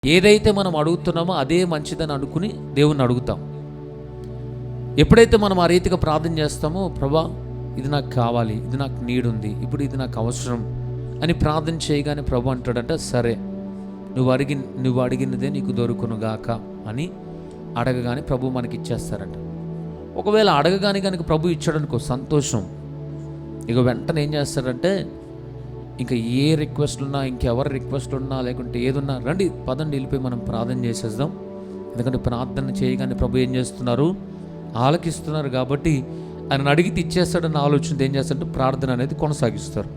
ఏదైతే మనం అడుగుతున్నామో అదే మంచిదని అనుకుని దేవుణ్ణి అడుగుతాం. ఎప్పుడైతే మనం ఆ రీతిగా ప్రార్థన చేస్తామో, ప్రభా ఇది నాకు కావాలి, ఇది నాకు నీడ్ ఉంది, ఇప్పుడు ఇది నాకు అవసరం అని ప్రార్థన చేయగానే ప్రభు అంటాడంట, సరే నువ్వు అడిగినదే నీకు దొరుకునుగాక అని అడగగానే ప్రభు మనకి ఇచ్చేస్తారంట. ఒకవేళ అడగగానే కనుక ప్రభు ఇచ్చాడనుకో సంతోషం. ఇక వెంటనే ఏం చేస్తారంటే, ఇంకా ఏ రిక్వెస్ట్లు ఉన్నా, ఇంకెవరి రిక్వెస్ట్లు ఉన్నా, లేకుంటే ఏదున్నా రండి పదండి వెళ్ళిపోయి మనం ప్రార్థన చేసేద్దాం. ఎందుకంటే ప్రార్థన చేయగానే ప్రభు ఏం చేస్తున్నారు, ఆలకిస్తున్నారు కాబట్టి ఆయన అడిగితే ఇచ్చేస్తాడన్న ఆలోచనతో ఏం చేస్తారంటే ప్రార్థన అనేది కొనసాగిస్తారు.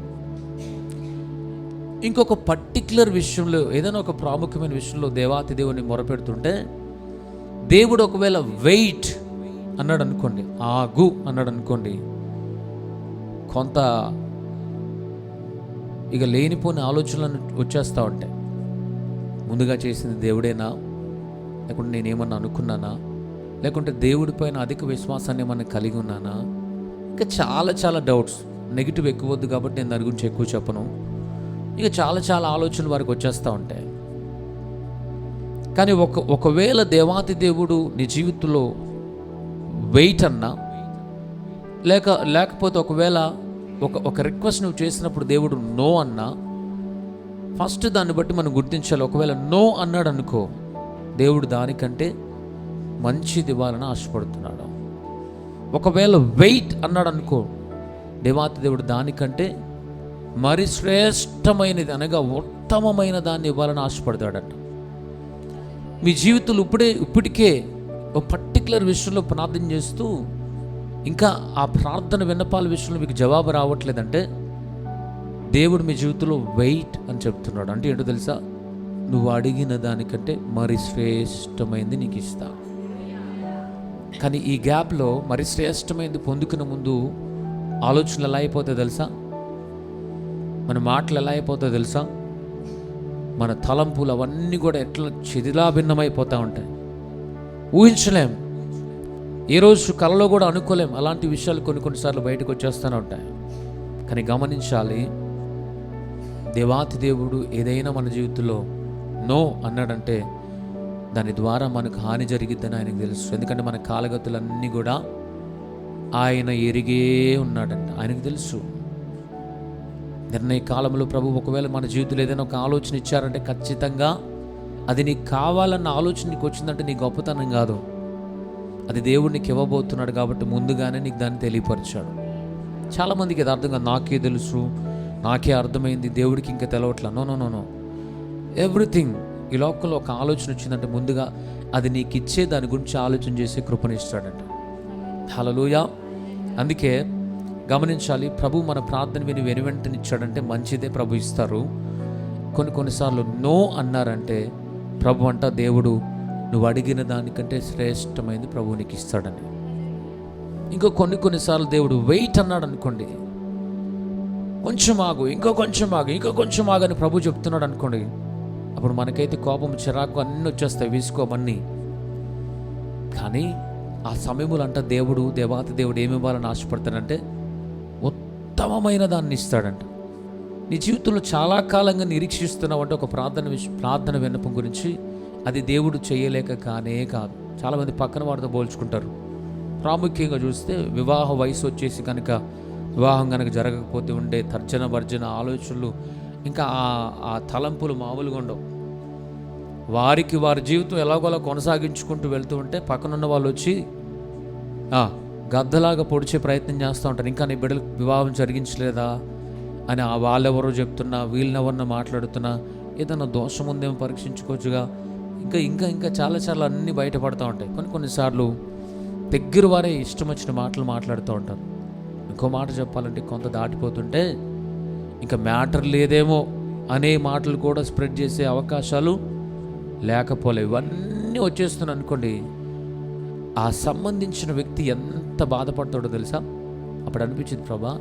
ఇంకొక పర్టిక్యులర్ విషయంలో, ఏదైనా ఒక ప్రాముఖ్యమైన విషయంలో దేవాతి దేవుని మొరపెడుతుంటే, దేవుడు ఒకవేళ వెయిట్ అన్నాడు అనుకోండి, ఆగు అన్నాడు అనుకోండి, కొంత ఇక లేనిపోని ఆలోచనలను వచ్చేస్తూ ఉంటాయి. ముందుగా చేసింది దేవుడేనా, లేకుంటే నేనేమన్నా అనుకున్నానా, లేకుంటే దేవుడి పైన అధిక విశ్వాసాన్ని ఏమన్నా కలిగి ఉన్నానా, ఇంకా చాలా డౌట్స్. నెగిటివ్ ఎక్కువ వద్దు కాబట్టి నేను దాని గురించి ఎక్కువ చెప్పను. ఇక చాలా ఆలోచనలు వారికి వచ్చేస్తూ ఉంటాయి. కానీ ఒకవేళ దేవాతి దేవుడు నీ జీవితంలో వెయిట్ అన్నా, లేకపోతే ఒకవేళ ఒక రిక్వెస్ట్ నువ్వు చేసినప్పుడు దేవుడు నో అన్నా, ఫస్ట్ దాన్ని బట్టి మనం గుర్తించాలి. ఒకవేళ నో అన్నాడు అనుకో, దేవుడు దానికంటే మంచిది ఇవ్వాలని ఆశపడుతున్నాడు. ఒకవేళ వెయిట్ అన్నాడు అనుకో, దేవాతి దేవుడు దానికంటే మరి శ్రేష్టమైనది అనగా ఉత్తమమైన దాన్ని ఇవ్వాలని ఆశపడతాడంట. మీ జీవితంలో ఇప్పటికే ఒక పర్టికులర్ విషయంలో ప్రార్థన చేస్తూ ఇంకా ఆ ప్రార్థన విన్నపాల విషయంలో మీకు జవాబు రావట్లేదంటే, దేవుడు మీ జీవితంలో వెయిట్ అని చెప్తున్నాడు. అంటే ఏంటో తెలుసా, నువ్వు అడిగిన దానికంటే మరి శ్రేష్టమైంది నీకు ఇస్తా. కానీ ఈ గ్యాప్లో మరి శ్రేష్టమైంది పొందుకునే ముందు ఆలోచనలు ఎలా అయిపోతాయి తెలుసా, మన మాటలు ఎలా అయిపోతాయి తెలుసా, మన తలంపులు అవన్నీ కూడా ఎట్లా చిదిలాభిన్నమైపోతూ ఉంటాయి. ఊహించలేం, ఏ రోజు కలలో కూడా అనుకోలేం. అలాంటి విషయాలు కొన్నిసార్లు బయటకు వచ్చేస్తూనే ఉంటాయి. కానీ గమనించాలి, దేవాతి దేవుడు ఏదైనా మన జీవితంలో నో అన్నాడంటే దాని ద్వారా మనకు హాని జరిగిద్దని ఆయనకు తెలుసు. ఎందుకంటే మన కాలగతులన్నీ కూడా ఆయన ఎరిగే ఉన్నాడంట, ఆయనకు తెలుసు. నిర్ణయ కాలంలో ప్రభు ఒకవేళ మన జీవితంలో ఏదైనా ఒక ఆలోచన ఇచ్చారంటే ఖచ్చితంగా అది నీకు కావాలన్న ఆలోచన నీకు వచ్చిందంటే నీ గొప్పతనం కాదు, అది దేవుడు నీకు ఇవ్వబోతున్నాడు కాబట్టి ముందుగానే నీకు దాన్ని తెలియపరిచాడు. చాలామందికి ఇది అర్థం కాదు, నాకే తెలుసు, నాకే అర్థమైంది, దేవుడికి ఇంకా తెలవట్లా. నో, ఎవ్రీథింగ్ ఈ లోకంలో ఒక ఆలోచన వచ్చిందంటే ముందుగా అది నీకు ఇచ్చే దాని గురించి ఆలోచన చేసే కృపనిస్తాడంట. హల్లెలూయా. అందుకే గమనించాలి, ప్రభు మన ప్రార్థన వెనువెంటనే ఇచ్చాడంటే మంచిదే ప్రభు ఇస్తారు. కొన్నిసార్లు నో అన్నారంటే ప్రభు అంట, దేవుడు నువ్వు అడిగిన దానికంటే శ్రేష్టమైంది ప్రభు నీకు ఇస్తాడని. ఇంకో కొన్నిసార్లు దేవుడు వెయిట్ అన్నాడు అనుకోండి, కొంచెం ఆగు, ఇంకో కొంచెం ఆగు అని ప్రభు చెప్తున్నాడు అనుకోండి, అప్పుడు మనకైతే కోపం, చిరాకు అన్నీ వచ్చేస్తాయి, విసుకోమన్నీ. కానీ ఆ సమయంలో అంట దేవాతి దేవుడు ఏమి ఇవ్వాలని ఆశపడతాడంటే ఉత్తమమైన దాన్ని ఇస్తాడంట. నీ జీవితంలో చాలా కాలంగా నిరీక్షిస్తున్నావు అంటే ఒక ప్రార్థన విన్నపం గురించి, అది దేవుడు చేయలేక కానే కాదు. చాలామంది పక్కన వారితో పోల్చుకుంటారు. ప్రాముఖ్యంగా చూస్తే వివాహ వయసు వచ్చేసి కనుక వివాహం కనుక జరగకపోతే ఉండే తర్జన భర్జన ఆలోచనలు, ఇంకా ఆ తలంపులు మామూలుగా ఉండవు. వారి జీవితం ఎలాగోలా కొనసాగించుకుంటూ వెళ్తూ ఉంటే పక్కనున్న వాళ్ళు వచ్చి గద్దలాగా పొడిచే ప్రయత్నం చేస్తూ ఉంటారు. ఇంకా నీ బిడ్డలకు వివాహం జరిగించలేదా అని వాళ్ళెవరో చెప్తున్నా, వీళ్ళెవరన్నా మాట్లాడుతున్నా, ఏదన్నా దోషం ఉందేమో పరీక్షించుకోవచ్చుగా, ఇంకా చాలా అన్నీ బయటపడుతూ ఉంటాయి. కొన్నిసార్లు దగ్గర వారే ఇష్టం వచ్చిన మాటలు మాట్లాడుతూ ఉంటారు. ఇంకో మాట చెప్పాలంటే కొంత దాటిపోతుంటే ఇంకా మ్యాటర్ లేదేమో అనే మాటలు కూడా స్ప్రెడ్ చేసే అవకాశాలు లేకపోలేవు. ఇవన్నీ వచ్చేస్తున్నాయి అనుకోండి, ఆ సంబంధించిన వ్యక్తి ఎంత బాధపడతాడో తెలుసా. అప్పుడు అనిపించింది, ప్రభా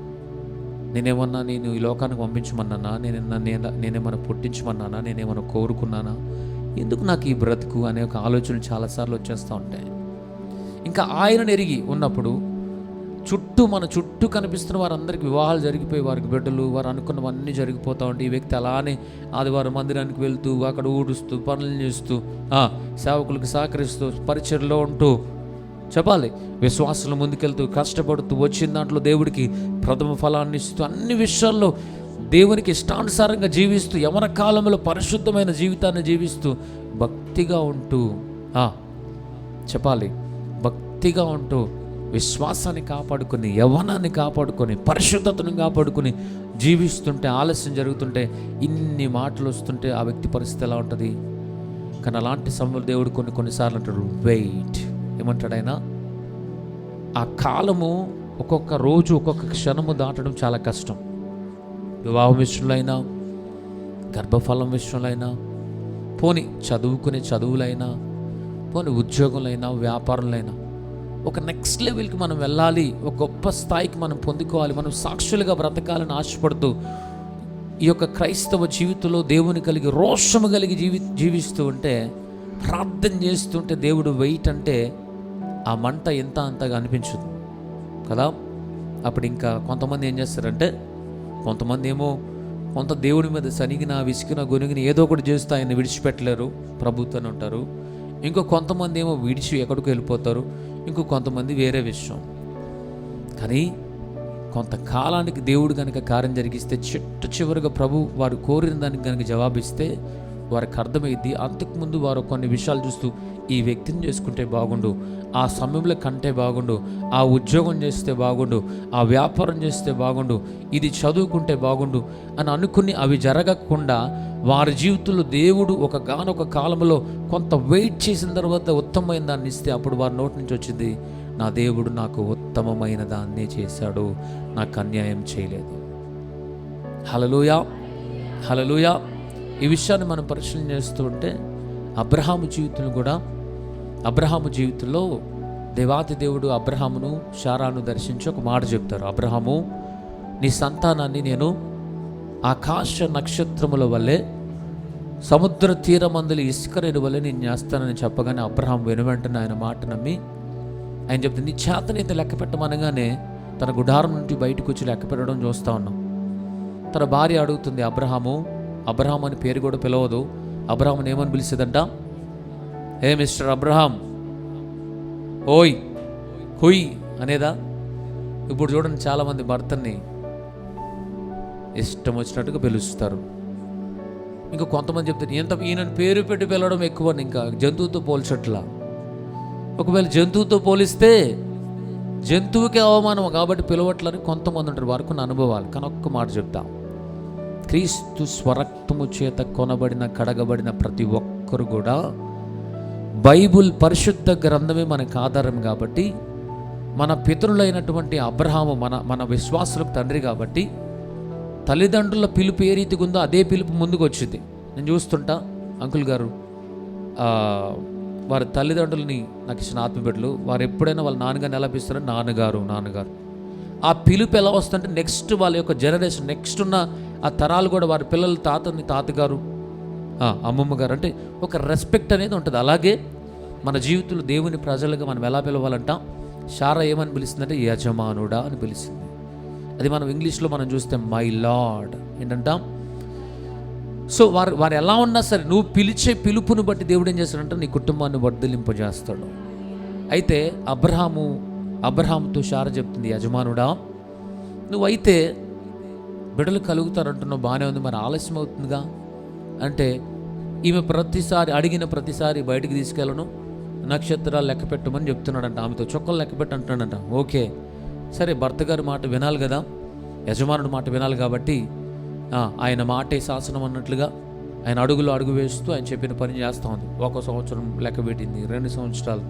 నేను ఈ లోకానికి పంపించమన్నానా, నేనేమన్నా పుట్టించమన్నానా, నేనేమన్నా కోరుకున్నానా, ఎందుకు నాకు ఈ బ్రతుకు అనే ఒక ఆలోచనలు చాలాసార్లు వచ్చేస్తూ ఉంటాయి. ఇంకా ఆయనను ఎరిగి ఉన్నప్పుడు మన చుట్టూ కనిపిస్తున్న వారందరికీ వివాహాలు జరిగిపోయి వారికి బిడ్డలు, వారు అనుకున్నవన్నీ జరిగిపోతూ ఉంటాయి. ఈ వ్యక్తి అలానే ఆదివారం మందిరానికి వెళ్తూ, అక్కడ ఊడుస్తూ, పనులు చేస్తూ, సేవకులకు సహకరిస్తూ, పరిచర్లో ఉంటూ, చెప్పాలి విశ్వాసంలో ముందుకెళ్తూ, కష్టపడుతూ, వచ్చిన దాంట్లో దేవుడికి ప్రథమ ఫలాన్ని ఇస్తూ, అన్ని విషయాల్లో దేవునికి ఇష్టానుసారంగా జీవిస్తూ, యవన కాలంలో పరిశుద్ధమైన జీవితాన్ని జీవిస్తూ, భక్తిగా ఉంటూ, చెప్పాలి భక్తిగా ఉంటూ, విశ్వాసాన్ని కాపాడుకొని, యవ్వనాన్ని కాపాడుకొని, పరిశుద్ధతను కాపాడుకొని జీవిస్తుంటే, ఆలస్యం జరుగుతుంటే, ఇన్ని మాటలు వస్తుంటే ఆ వ్యక్తి పరిస్థితి ఎలా ఉంటుంది? కానీ అలాంటి సమయంలో దేవుడు కొన్నిసార్లు అంటాడు వెయిట్. ఏమంటాడు ఆయన? ఆ కాలము ఒక్కొక్క రోజు ఒక్కొక్క క్షణము దాటడం చాలా కష్టం. వివాహం విషయంలో అయినా, గర్భఫలం విషయంలో అయినా, పోని చదువుకునే చదువులైనా, పోని ఉద్యోగులైనా, వ్యాపారులైనా, ఒక నెక్స్ట్ లెవెల్కి మనం వెళ్ళాలి, ఒక గొప్ప స్థాయికి మనం పొందుకోవాలి, మనం సాక్షులుగా బ్రతకాలని ఆశపడుతూ ఈ యొక్క క్రైస్తవ జీవితంలో దేవుని కలిగి, రోషము కలిగి జీవిస్తూ ఉంటే, ప్రార్థన చేస్తుంటే దేవుడు వెయిట్ అంటే ఆ మంట ఎంత అంతగా అనిపించదు కదా. అప్పుడు ఇంకా కొంతమంది ఏం చేస్తారంటే, కొంతమంది ఏమో కొంత దేవుడి మీద సనిగిన, విసిగిన, గొనిగిన ఏదో ఒకటి చేస్తూ ఆయన విడిచిపెట్టలేరు, ప్రభుత్వం ఉంటారు. ఇంకో కొంతమంది ఏమో విడిచి ఎక్కడికి వెళ్ళిపోతారు. ఇంకో కొంతమంది వేరే విషయం. కానీ కొంతకాలానికి దేవుడు కనుక కార్యం జరిగిస్తే, చివరిగా ప్రభు వారు కోరిన దానికి కనుక జవాబిస్తే వారికి అర్థమైంది. అంతకుముందు వారు కొన్ని విషయాలు చూస్తూ, ఈ వ్యక్తిని చేసుకుంటే బాగుండు, ఆ సమయంలో కంటే బాగుండు, ఆ ఉద్యోగం చేస్తే బాగుండు, ఆ వ్యాపారం చేస్తే బాగుండు, ఇది చదువుకుంటే బాగుండు అని అనుకుని అవి జరగకుండా వారి జీవితంలో దేవుడు ఒకగానొక కాలంలో కొంత వెయిట్ చేసిన తర్వాత ఉత్తమమైన దాన్ని ఇస్తే, అప్పుడు వారి నోటి నుంచి వచ్చింది, నా దేవుడు నాకు ఉత్తమమైన దాన్నే చేశాడు, నాకు అన్యాయం చేయలేదు. హల్లెలూయా, హల్లెలూయా. ఈ విషయాన్ని మనం పరిశీలన చేస్తూ ఉంటే, అబ్రహాము జీవితంలో దేవాతి దేవుడు అబ్రహామును, శారాను దర్శించి ఒక మాట చెప్తారు. అబ్రహాము, నీ సంతానాన్ని నేను ఆకాశ నక్షత్రముల వల్లే, సముద్ర తీరమందుల ఇసుకరేణి వల్లే నేను చేస్తానని చెప్పగానే అబ్రహాం వెనువెంటనే ఆయన మాట నమ్మి ఆయన చెప్తుంది, నీ చేతనైతే లెక్క పెట్టమనగానే తన గుడారం నుండి బయటకు వచ్చి లెక్క పెట్టడం చూస్తూ ఉన్నాం. తన భార్య అడుగుతుంది, అబ్రహాం అని పేరు కూడా పిలవదు, అబ్రహాంని ఏమని పిలిచేదంట? ఏ మిస్టర్ అబ్రహాం, ఓయ్ హుయ్ అనేదా? ఇప్పుడు చూడండి, చాలామంది భర్తని ఇష్టం వచ్చినట్టుగా పిలుస్తారు. ఇంకా కొంతమంది చెప్తారు, ఈయనని పేరు పెట్టి పిలవడం ఎక్కువ, ఇంకా జంతువుతో పోల్చట్లా. ఒకవేళ జంతువుతో పోలిస్తే జంతువుకే అవమానం కాబట్టి పిలవట్లని కొంతమంది ఉంటారు, వారికి అనుభవాలు. కానీ ఒక్క మాట చెప్తా, క్రీస్తు స్వరక్తము చేత కొనబడిన, కడగబడిన ప్రతి ఒక్కరు కూడా, బైబుల్ పరిశుద్ధ గ్రంథమే మనకు ఆధారం కాబట్టి, మన పితరులైనటువంటి అబ్రహాము మన విశ్వాసులకు తండ్రి కాబట్టి, తల్లిదండ్రుల పిలుపు ఏ రీతిగా ఉందో అదే పిలుపు ముందుకు వచ్చింది. నేను చూస్తుంటా, అంకుల్ గారు వారి తల్లిదండ్రులని నాకు ఇచ్చిన ఆత్మబిడ్డలు, వారు ఎప్పుడైనా వాళ్ళ నాన్నగారిని ఎలా పిలుస్తారో నాన్నగారు. ఆ పిలుపు ఎలా వస్తుందంటే, నెక్స్ట్ వాళ్ళ యొక్క జనరేషన్, నెక్స్ట్ ఉన్న ఆ తరాలు కూడా వారి పిల్లల తాతగారు, అమ్మమ్మ గారు, అంటే ఒక రెస్పెక్ట్ అనేది ఉంటుంది. అలాగే మన జీవితంలో దేవుని ప్రజలుగా మనం ఎలా పిలవాలంట? శారా ఏమని పిలుస్తుందంటే యజమానుడా అని పిలుస్తుంది. అది మనం ఇంగ్లీష్లో మనం చూస్తే మై లార్డ్ ఏంటంటాం. సో వారు ఎలా ఉన్నా సరే, నువ్వు పిలిచే పిలుపుని బట్టి దేవుడు ఏం చేస్తాడంటే నీ కుటుంబాన్ని వర్ధిలింపజేస్తాడు. అయితే అబ్రహాముతో శారా చెప్తుంది, యజమానుడా నువ్వైతే బిడ్డలు కలుగుతారంటున్నావు, బాగానే ఉంది, మరి ఆలస్యం అవుతుందిగా అంటే, ఈమె అడిగిన ప్రతిసారి బయటికి తీసుకెళ్ళను, నక్షత్రాలు లెక్క పెట్టమని చెప్తున్నాడంట, ఆమెతో చుక్కలు లెక్క పెట్టి అంటున్నాడంట. ఓకే సరే, భర్త గారి మాట వినాలి కదా, యజమానుడి మాట వినాలి కాబట్టి ఆయన మాటే శాసనం అన్నట్లుగా ఆయన అడుగు వేస్తూ ఆయన చెప్పిన పని చేస్తూ ఉంది. 1 సంవత్సరం లెక్క పెట్టింది, 2 సంవత్సరాలు,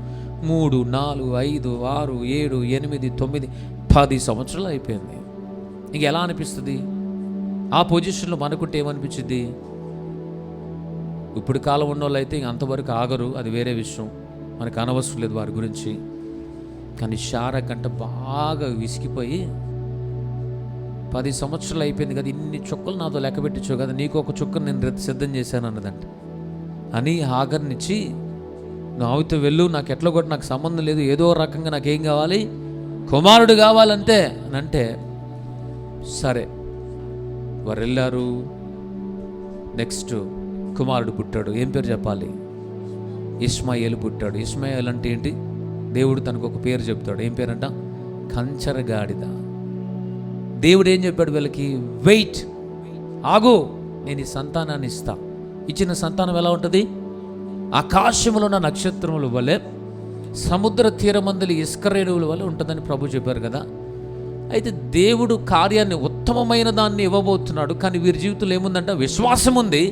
3, 4, 5, 6, 7, 8, 9, 10 సంవత్సరాలు అయిపోయింది. ఇంక ఎలా అనిపిస్తుంది? ఆ పొజిషన్లో మనకుంటే ఏమనిపించింది? ఇప్పుడు కాలం ఉన్న వాళ్ళు అయితే ఇంక అంతవరకు ఆగరు, అది వేరే విషయం, మనకు అనవసరం లేదు వారి గురించి. కానీ శారా గంట బాగా విసిగిపోయి, 10 సంవత్సరాలు అయిపోయింది కదా, ఇన్ని చుక్కలు నాతో లెక్క పెట్టించు కదా, నీకు ఒక చుక్కను నేను సిద్ధం చేశాను అన్నదంట. అని హాగర్నిచ్చి, నువ్వు ఆవితో వెళ్ళు, నాకు ఎట్లా కూడా నాకు సంబంధం లేదు, ఏదో రకంగా నాకేం కావాలి, కుమారుడు కావాలంతే అని అంటే సరే వారు వెళ్ళారు. నెక్స్ట్ కుమారుడు పుట్టాడు. ఏం పేరు చెప్పాలి? ఇష్మాయేలు పుట్టాడు. ఇష్మాయేల్ అంటే ఏంటి? దేవుడు తనకు ఒక పేరు చెప్తాడు. ఏం పేరంట? కంచరగాడిద. దేవుడు ఏం చెప్పాడు వీళ్ళకి? వెయిట్, ఆగు, నేను ఈ సంతానాన్ని ఇస్తా. ఇచ్చిన సంతానం ఎలా ఉంటుంది? ఆకాశంలో ఉన్న నక్షత్రముల వలె, సముద్ర తీరమందలి ఇసుక రేణువుల వలె ఉంటుందని ప్రభు చెప్పారు కదా. అయితే దేవుడు కార్యాన్ని, ఉత్తమమైన దాన్ని ఇవ్వబోతున్నాడు. కానీ వీరి జీవితంలో ఏముందంటే విశ్వాసం ఉంది.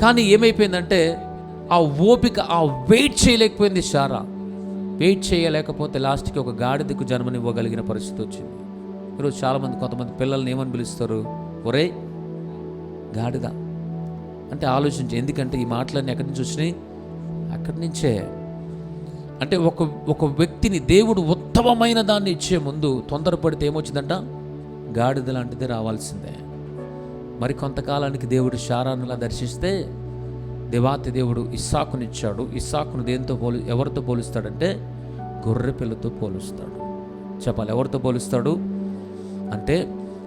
కానీ ఏమైపోయిందంటే ఆ ఓపిక, ఆ వెయిట్ చేయలేకపోయింది శారా. వెయిట్ చేయలేకపోతే లాస్ట్కి ఒక గాడిదకు జన్మనివ్వగలిగిన పరిస్థితి వచ్చింది. ఈరోజు చాలామంది, కొంతమంది పిల్లల్ని ఏమని పిలుస్తారు? ఒరే గాడిద అంటే ఆలోచించి. ఎందుకంటే ఈ మాటలన్నీ ఎక్కడి నుంచి వచ్చినాయి? అక్కడి నుంచే. అంటే ఒక వ్యక్తిని దేవుడు ఉత్తమమైన దాన్ని ఇచ్చే ముందు తొందరపడితే ఏమొచ్చిందంట? గాడిద లాంటిది రావాల్సిందే. మరి కొంతకాలానికి దేవుడు శారానులా దర్శిస్తే దేవాతి దేవుడు ఇస్సాకునిచ్చాడు. ఇస్సాకును ఎవరితో పోలుస్తాడంటే గొర్రె పిల్లతో పోలుస్తాడు. చెప్పాలి, ఎవరితో పోలుస్తాడు అంటే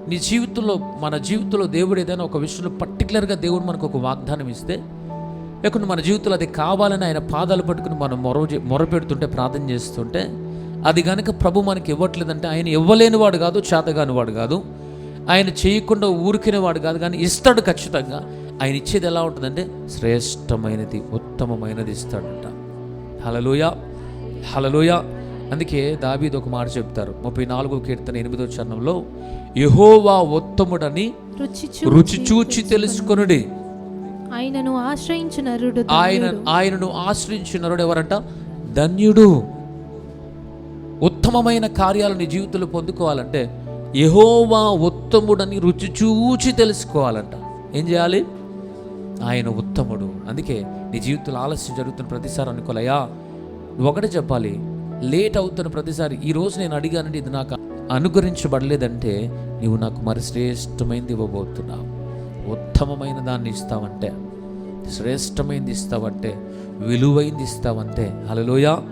నీ జీవితంలో, మన జీవితంలో దేవుడు ఏదైనా ఒక విషయంలో పర్టికులర్గా దేవుడు మనకు ఒక వాగ్దానం ఇస్తే, లేకుంటే మన జీవితంలో అది కావాలని ఆయన పాదాలు పట్టుకుని మనం మొరపెడుతుంటే, ప్రార్థన చేస్తుంటే, అది కనుక ప్రభు మనకి ఇవ్వట్లేదంటే ఆయన ఇవ్వలేనివాడు కాదు, చేతగానివాడు కాదు, ఆయన చేయకుండా ఊరికినేవాడు కాదు. కానీ ఇస్తాడు ఖచ్చితంగా. ఆయన ఇచ్చేది ఎలా ఉంటుందంటే శ్రేష్టమైనది, ఉత్తమమైనది ఇస్తాడంట. హల్లెలూయా, హల్లెలూయా. అందుకే దావీదు ఒక మాట చెప్తారు, 34వ కీర్తన 8వ చరణంలో, యెహోవా ఉత్తముడని రుచి చూచి తెలుసుకొనుడి. ఆయనను ఆశ్రయించిన నరుడు ఆయనను ఆశ్రయించిన నరుడు ఎవరంట? ధన్యుడు. ఉత్తమమైన కార్యాలు నీ జీవితంలో పొందుకోవాలంటే యెహోవా ఉత్తముడని రుచి చూచి తెలుసుకోవాలంట. ఏం చేయాలి? ఆయన ఉత్తముడు. అందుకే నీ జీవితంలో ఆలస్యం జరుగుతున్న ప్రతిసారి అనుకోలయ్యా, నువ్వు ఒకటే చెప్పాలి, లేట్ అవుతున్న ప్రతిసారి, ఈరోజు నేను అడిగానంటే ఇది నాకు అనుగ్రహించబడలేదంటే నీవు నాకు మరి శ్రేష్టమైనది ఇవ్వబోతున్నావు. ఉత్తమమైన దాన్ని ఇస్తావంటే, శ్రేష్టమైనది ఇస్తావంటే, విలువైంది ఇస్తావంటే, హల్లెలూయా.